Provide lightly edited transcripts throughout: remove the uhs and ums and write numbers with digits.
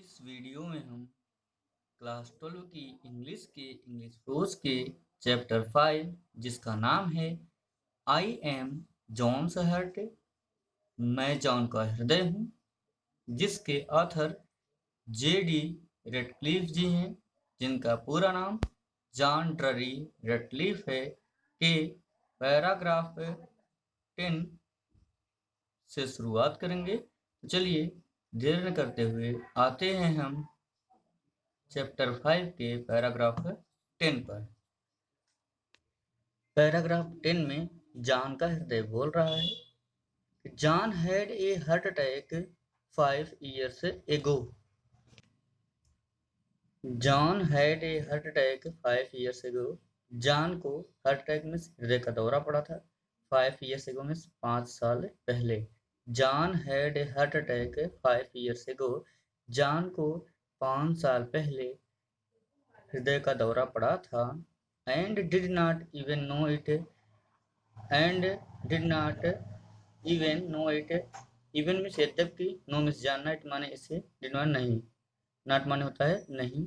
इस वीडियो में हम क्लास 12 की इंग्लिश प्रोज के चैप्टर 5 जिसका नाम है आई एम जॉन्स हार्ट, मैं जॉन का हृदय हूँ, जिसके ऑथर जेडी रेडक्लिफ जी हैं, जिनका पूरा नाम जॉन ड्ररी रेडक्लिफ है, के पैराग्राफ 10 से शुरुआत करेंगे। तो चलिए देर न करते हुए आते हैं हम चैप्टर 5 के पैराग्राफ 10 पर। पैराग्राफ 10 में जॉन का हृदय बोल रहा है। John had a heart attack 5 years ago. John had a heart attack 5 years ago. John को हार्ट अटैक में हृदय का दौरा पड़ा था 5 years ago में 5 साल पहले। John had a heart attack 5 years ago. John को 5 साल पहले हृदय का दौरा पड़ा था। And did not even know it even means यद्यपि, नो मीन्स जानना, इट माने इसे, डिड नॉट नहीं, नॉट माने होता है नहीं।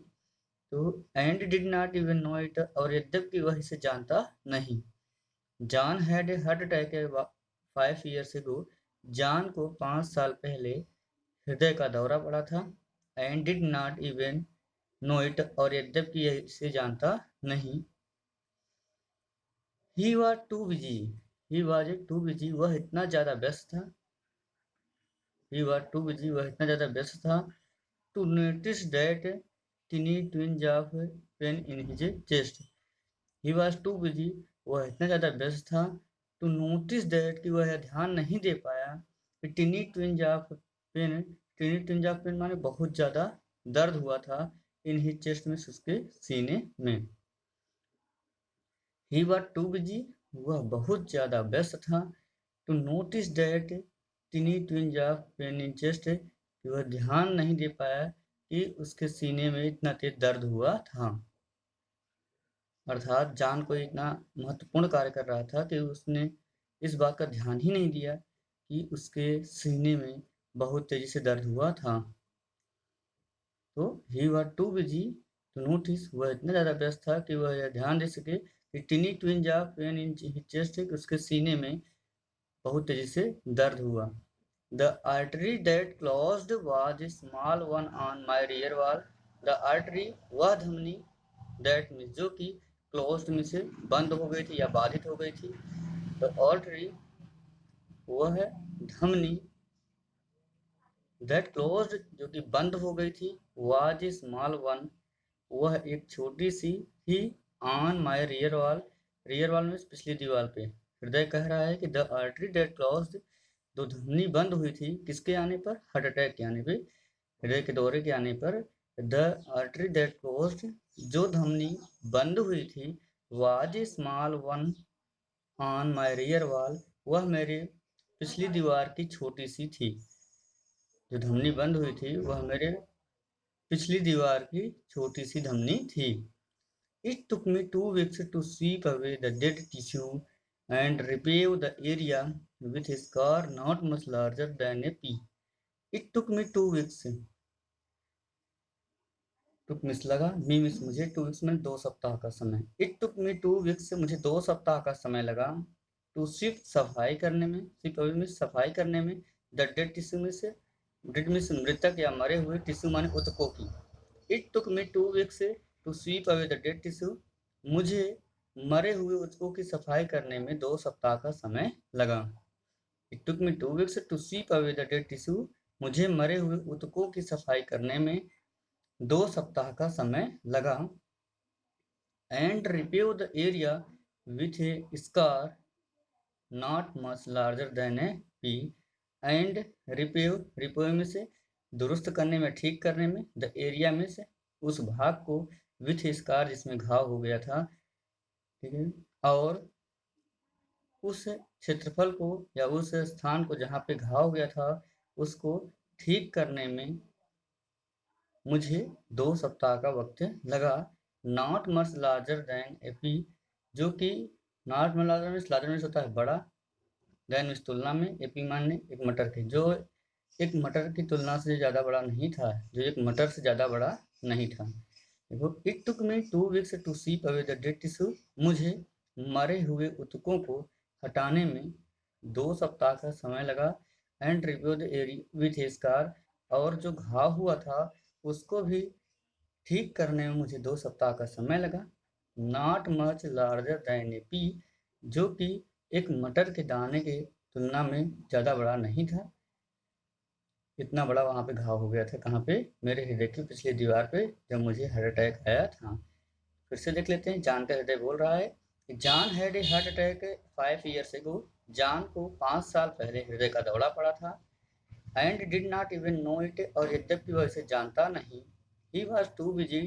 तो and did not even know it, और यद्यपि वह इसे जानता नहीं। John had a heart attack 5 years ago. John को 5 साल पहले हृदय का दौरा पड़ा था। And did not even know it, और यद्यपि यह इसे जानता नहीं। He was too busy. He was too busy. वह इतना ज़्यादा व्यस्त था। He was too busy. वह इतना ज़्यादा व्यस्त था। To notice that tiny twinge of pain in his chest. He was too busy. वह इतना ज़्यादा व्यस्त था। To notice that कि वह ध्यान नहीं दे पाया कि tiny twinge of pain. tiny twinge of pain माने बहुत ज़्यादा दर्द हुआ था in his chest में, उसके सीने में। He was too busy. वह बहुत ज़्यादा व्यस्त था। To notice that tiny twinge of pain in chest. कि वह ध्यान नहीं दे पाया कि उसके सीने में इतना तेज दर्द हुआ था। अर्थात जॉन को इतना महत्वपूर्ण कार्य कर रहा था कि उसने इस बात का ध्यान ही नहीं दिया कि उसके सीने में बहुत तेजी से दर्द हुआ था। तो ही was too busy to notice. वह इतना ज़्यादा व्यस्त था कि वह यह ध्यान दे सके कि tiny twinge of pain in chest, उसके सीने में बहुत तेजी से दर्द हुआ। The artery that closed was a small one on my rear wall. The artery, वह धमनी, that means जो कि closed में से बंद हो गई थी या बाधित हो गई थी। The artery, वह धमनी, that closed, जो कि बंद हो गई थी, was a small one, वह एक छोटी सी थी, on my rear wall. rear wall में पिछली दीवार पे। हृदय कह रहा है कि the artery that closed, तो धमनी बंद हुई थी किसके आने पर? हार्ट अटैक के आने पे, हृदय के दौरे के आने पर। द आर्टरी दैट क्लोज्ड, जो धमनी बंद हुई थी, was a small one on my rear wall, वह मेरे पिछली दीवार की छोटी सी थी। जो धमनी बंद हुई थी वह मेरे पिछली दीवार की छोटी सी धमनी थी। It took me 2 weeks to sweep away the dead tissue and repave the area with a scar not much larger than a pea. It took me 2 weeks. Took miss लगा, मी मिस मुझे, 2 weeks में 2 सप्ताह का समय। It took me 2 weeks, मुझे 2 सप्ताह का समय लगा। To sweep, सफाई करने में, sweep away में सफाई करने में, the dead tissue में से, dead means मृतक या मरे हुए, tissue माने ऊतकों की। It took me 2 weeks to sweep away the dead tissue. मुझे मरे हुए ऊतकों की सफाई करने में 2 सप्ताह का समय लगा। It took me 2 weeks to sweep away the dead tissue. मुझे मरे हुए ऊतकों की सफाई करने में 2 सप्ताह का समय लगा। And repave the area with a scar not much larger than a pea. And repave में से दुरुस्त करने में, ठीक करने में, द एरिया में से उस भाग को, विथ स्कार जिसमें घाव हो गया था, ठीक है, और उस क्षेत्रफल को या उस स्थान को जहाँ पे घाव हो गया था उसको ठीक करने में मुझे 2 सप्ताह का वक्त लगा। Not much larger than AP, जो कि नॉट मच लार्जर में होता है बड़ा, दैन इस तुलना में, एपी मानने एक मटर के, जो एक मटर की तुलना से ज़्यादा बड़ा नहीं था, जो एक मटर से ज़्यादा बड़ा नहीं था। देखो, it took me 2 weeks to seep away the dead tissue, मुझे मरे हुए ऊतकों को हटाने में 2 सप्ताह का समय लगा। And review the area with A scar, और जो घाव हुआ था उसको भी ठीक करने में मुझे 2 सप्ताह का समय लगा। Not much larger than A P, जो कि एक मटर के दाने के तुलना में ज़्यादा बड़ा नहीं था। इतना बड़ा वहाँ पे घाव हो गया था, कहाँ पे? मेरे हृदय की पिछली दीवार पे, जब मुझे हार्ट अटैक आया था। फिर से देख लेते हैं। जॉन का हृदय बोल रहा है कि John had a heart attack 5 years ago, John को 5 साल पहले हृदय का दौरा पड़ा था। And did not even know it, और यद्यपि वह इसे जानता नहीं। ही वॉज टू बिजी,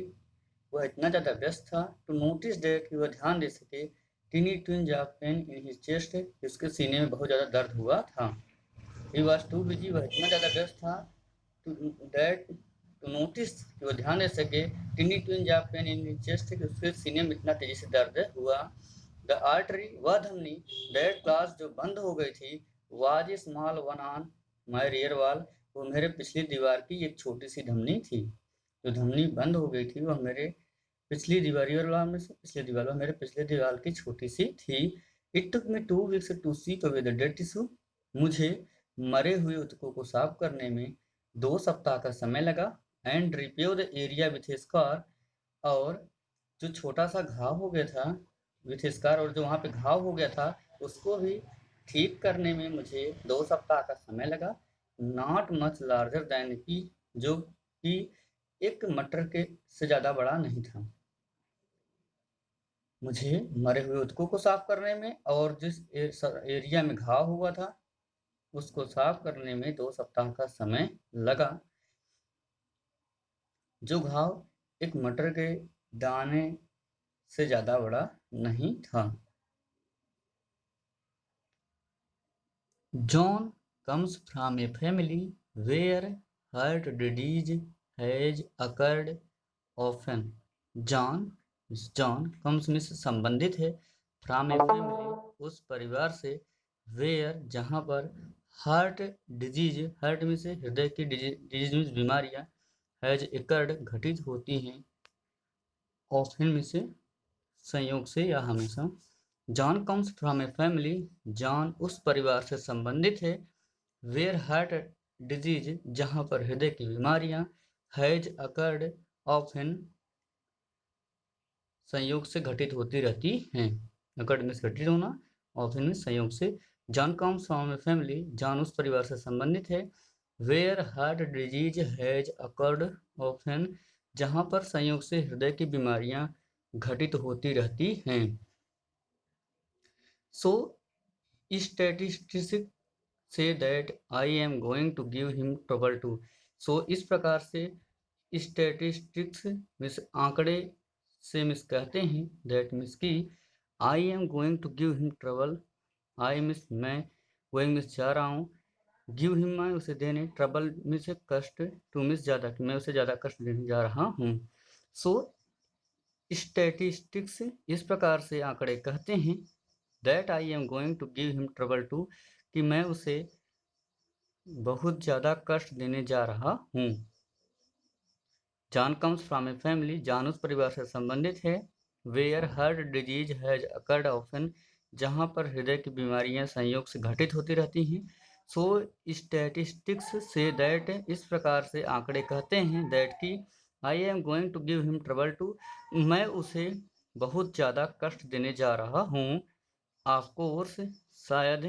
वह इतना ज़्यादा व्यस्त था, टू नोटिस दैट, कि वह ध्यान दे सके, tiny twinge of pain in his chest, उसके सीने में बहुत ज़्यादा दर्द हुआ था। ही वॉज टू बिजी, वह इतना ज़्यादा व्यस्त था, टू दैट टू नोटिस, कि वह ध्यान दे सके, tiny twinge of pain in his chest, कि उसके सीने में इतना तेजी से दर्द हुआ। द आर्टरी, वह धमनी, दैट क्लास, जो बंद हो गई थी, was a small one on my rear wall, वो मेरे पिछली दीवार की एक छोटी सी धमनी थी। जो धमनी बंद हो गई थी वह मेरे पिछली दीवार में से पिछली दीवार में मेरे पिछले दीवार की छोटी सी थी। It took me 2 weeks to seep away the dead tissue, मुझे मरे हुए ऊतकों को साफ करने में 2 सप्ताह का समय लगा। And repair the area with A scar, और जो छोटा सा घाव हो गया था विथ स्कार, और जो वहाँ पे घाव हो गया था उसको भी ठीक करने में मुझे 2 सप्ताह का समय लगा। Not much larger than P, जो कि एक मटर के से ज़्यादा बड़ा नहीं था। मुझे मरे हुए ऊतकों को साफ करने में और जिस एरिया में घाव हुआ था उसको साफ करने में 2 सप्ताह का समय लगा। जो घाव एक मटर के दाने से ज़्यादा बड़ा नहीं था। John comes from a family where heart disease has occurred often. John comes में से संबंधित है, from a family, उस परिवार से, where, जहाँ पर, हार्ट डिजीज, हार्ट में से हृदय की डिजीज में बीमारियाँ, हैज occurred, घटित होती हैं, often में से संयोग से या हमेशा। John comes from a family, John उस परिवार से संबंधित है, वेयर हार्ट डिजीज, जहाँ पर हृदय की बीमारियाँ, हैज अकर्ड ऑफन, संयोग से घटित होती रहती हैं। अकर्ड में घटित होना, ऑफन में संयोग से। John comes from a family, John उस परिवार से संबंधित है, where heart disease has occurred often, जहाँ पर संयोग से हृदय की बीमारियाँ घटित होती रहती हैं। So statistics say that I am going to give him trouble too. So इस प्रकार से statistics मिस आंकड़े से मिस कहते हैं, that मिस की, I am going to give him trouble, I miss मैं, going मिस जा रहा हूँ, give him मैं उसे देने, trouble मिस कष्ट, to मिस ज़्यादा कि मैं उसे ज़्यादा कष्ट देने जा रहा हूँ। So statistics इस प्रकार से आंकड़े कहते हैं, that I am going to give him trouble too, कि मैं उसे बहुत ज़्यादा कष्ट देने जा रहा हूँ। John comes from a family, John उस परिवार से संबंधित है, where heart disease has occurred often, जहाँ पर हृदय की बीमारियाँ संयोग से घटित होती रहती हैं। सो स्टैटिस्टिक्स से दैट, इस प्रकार से आंकड़े कहते हैं, दैट की, I am going to give him trouble too, मैं उसे बहुत ज़्यादा कष्ट देने जा रहा हूँ। ऑफ कोर्स, शायद,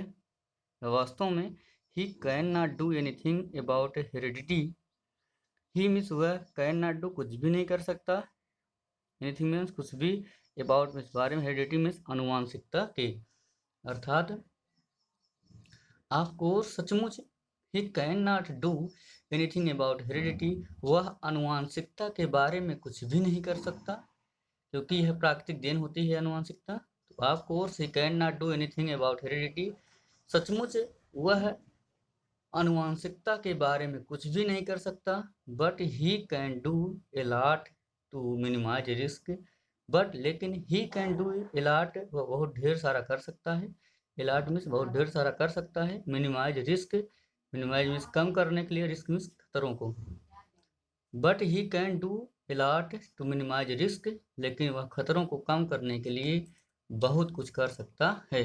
वास्तव में, he can not do anything about heredity, he means वह, कैन नॉट डू कुछ भी नहीं कर सकता, एनीथिंग मीन्स कुछ भी, अबाउट मीन्स बारे में, हेरिडिटी मीन्स अनुवांशिकता के, अर्थात ऑफ कोर्स सचमुच, he can not do anything about heredity, वह अनुवांशिकता के बारे में कुछ भी नहीं कर सकता, क्योंकि यह प्राकृतिक देन होती है अनुवांशिकता। तो of course he can not do anything about heredity, सचमुच वह अनुवांशिकता के बारे में कुछ भी नहीं कर सकता, but he can do a lot to minimise risk, but लेकिन he can do a lot, वह बहुत ढेर सारा कर सकता है, ए लॉट मीन्स बहुत ढेर सारा कर सकता है, मिनिमाइज रिस्क, मिनिमाइज मीन्स कम करने के लिए, रिस्क मीन्स खतरों को। But he can do a lot to minimise risk, लेकिन वह खतरों को कम करने के लिए बहुत कुछ कर सकता है।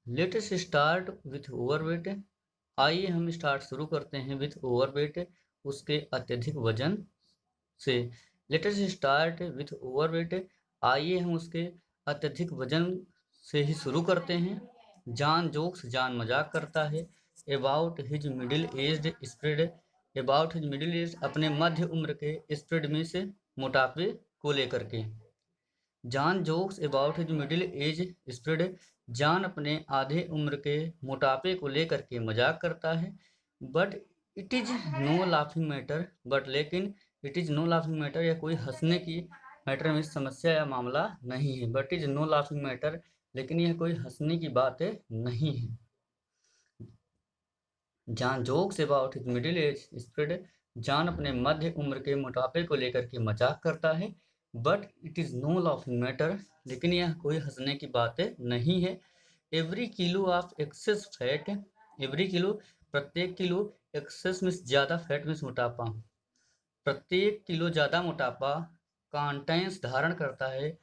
Let us start with overweight. आइए हम स्टार्ट शुरू करते हैं विथ ओवरवेट, उसके अत्यधिक वजन से। Let us start with overweight, आइए हम उसके अत्यधिक वजन से ही शुरू करते हैं। जॉन जोक्स, जॉन मजाक करता है। About his middle aged spread, about his middle as, अपने मध्य उम्र के, स्प्रेड में से मोटापे को लेकर के। John jokes about his middle age spread, John अपने आधे उम्र के मोटापे को लेकर के मजाक करता है। But it is no laughing matter, but लेकिन, it is no laughing matter, या कोई हंसने की मैटर में समस्या या मामला नहीं है। But is no laughing matter, लेकिन यह कोई हंसने की बात नहीं है। John jokes about his middle age spread, John अपने मध्य उम्र के मोटापे को लेकर के मजाक करता है। But it is no laughing matter, लेकिन यह कोई हंसने की बात नहीं है। Every kilo of excess fat, every kilo, प्रत्येक किलो, एक्सेस में ज्यादा, फैट में मोटापा, प्रत्येक किलो ज्यादा मोटापा, कंटेंस धारण करता है,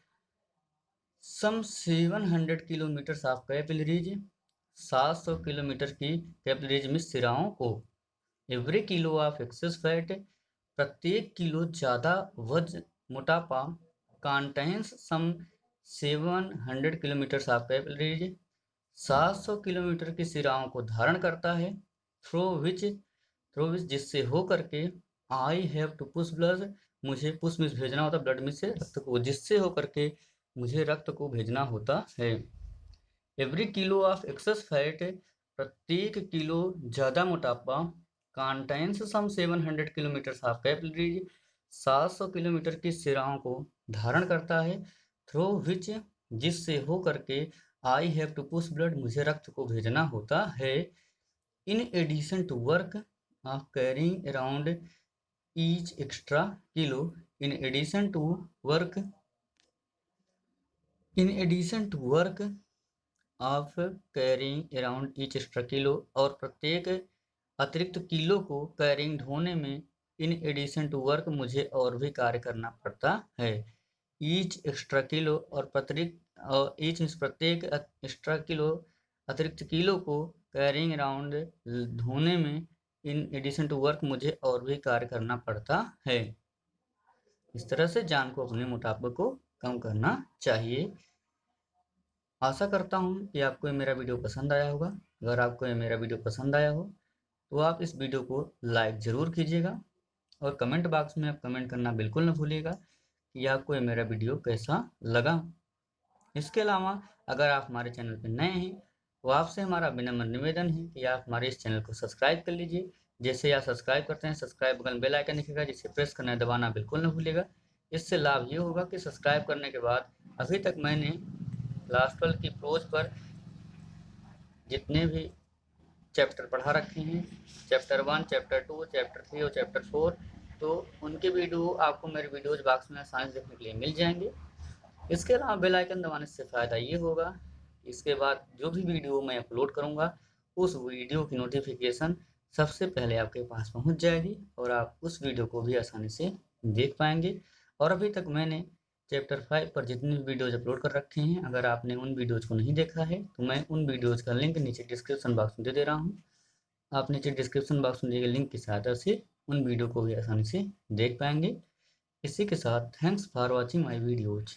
some 700 kilometre of capillaries, 700 kilometre की कैपिलरीज में सिराओं को। Every kilo of excess fat, प्रत्येक किलो ज्यादा वजन, मोटापा, contains some 700 kilometre of capillaries, 700 kilometre की सिराओं को धारण करता है। थ्रो विच, जिससे हो करके, I have to push blood, मुझे पुश में भेजना होता, ब्लड में से रक्त को, जिससे हो करके मुझे रक्त को भेजना होता है। Every kilo of excess fat, प्रत्येक किलो ज्यादा मोटापा, contains some 700 kilometre of capillaries, 700 kilometre की सिराओं को धारण करता है। थ्रो विच, जिससे हो करके, I have to push blood, मुझे रक्त को भेजना होता है। In addition to work of carrying around each extra kilo, in addition to work, in addition to work of carrying around each extra kilo, और प्रत्येक अतिरिक्त किलो को कैरिंग ढोने में, इन एडिशन टू वर्क, मुझे और भी कार्य करना पड़ता है। ईच एक्स्ट्रा किलो, और ईच प्रत्येक एक्स्ट्रा किलो, अतिरिक्त किलो को कैरिंग अराउंड ढोने में, इन एडिशन टू वर्क, मुझे और भी कार्य करना पड़ता है। इस तरह से जॉन को अपने मोटापे को कम करना चाहिए। आशा करता हूँ कि आपको ये मेरा वीडियो पसंद आया होगा। अगर आपको ये मेरा वीडियो पसंद आया हो तो आप इस वीडियो को लाइक ज़रूर कीजिएगा, और कमेंट बॉक्स में आप कमेंट करना बिल्कुल न भूलिएगा कि आपको ये मेरा वीडियो कैसा लगा। इसके अलावा अगर आप हमारे चैनल पर नए हैं तो आपसे हमारा विनम्र निवेदन है कि आप हमारे इस चैनल को सब्सक्राइब कर लीजिए। जैसे आप सब्सक्राइब करते हैं, सब्सक्राइब बगल बेल आइकन दिखेगा, जिसे प्रेस करना दबाना बिल्कुल न भूलिएगा। इससे लाभ ये होगा कि सब्सक्राइब करने के बाद अभी तक मैंने क्लास 12 की प्रोज पर जितने भी चैप्टर पढ़ा रखे हैं, चैप्टर 1, चैप्टर 2, चैप्टर 3 और चैप्टर 4, तो उनके वीडियो आपको मेरे वीडियोज बॉक्स में आसानी से देखने के लिए मिल जाएंगे। इसके अलावा बेल आइकन दबाने से फ़ायदा ये होगा, इसके बाद जो भी वीडियो मैं अपलोड करूँगा उस वीडियो की नोटिफिकेशन सबसे पहले आपके पास पहुँच जाएगी, और आप उस वीडियो को भी आसानी से देख पाएंगे। और अभी तक मैंने चैप्टर 5 पर जितने वीडियोज अपलोड कर रखे हैं, अगर आपने उन वीडियोज को नहीं देखा है तो मैं उन वीडियोज का लिंक नीचे डिस्क्रिप्शन बॉक्स में दे रहा हूँ। आप नीचे डिस्क्रिप्शन बॉक्स में दिए गए लिंक की सहायता से उन वीडियो को भी आसानी से देख पाएंगे। इसी के साथ thanks for watching my videos.